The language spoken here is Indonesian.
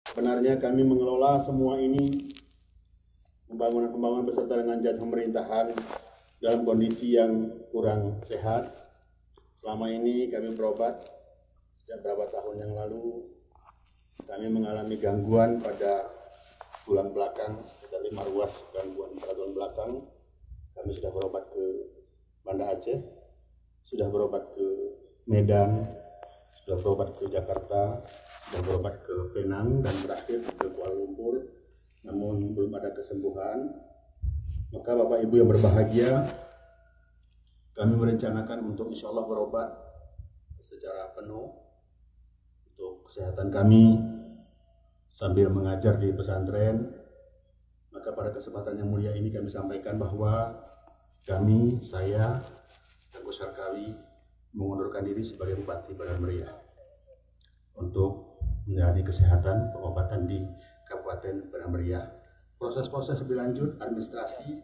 Sebenarnya kami mengelola semua ini, pembangunan beserta dengan jalan pemerintahan dalam kondisi yang kurang sehat. Selama ini kami berobat, sejak beberapa tahun yang lalu kami mengalami gangguan pada tulang belakang, sekitar 5 ruas gangguan pada tulang belakang. Kami sudah berobat ke Banda Aceh, sudah berobat ke Medan, sudah berobat ke Jakarta, sudah berobat ke Penang, dan terakhir ke Kuala Lumpur, namun belum ada kesembuhan. Maka Bapak Ibu yang berbahagia, kami merencanakan untuk insya Allah berobat secara penuh untuk kesehatan kami sambil mengajar di pesantren. Maka pada kesempatan yang mulia ini kami sampaikan bahwa kami, saya, Tengku Sarkawi, mengundurkan diri sebagai Bupati Bandar Meriah untuk menjalani kesehatan pengobatan di Kabupaten Bandar Meriah. Proses lebih lanjut administrasi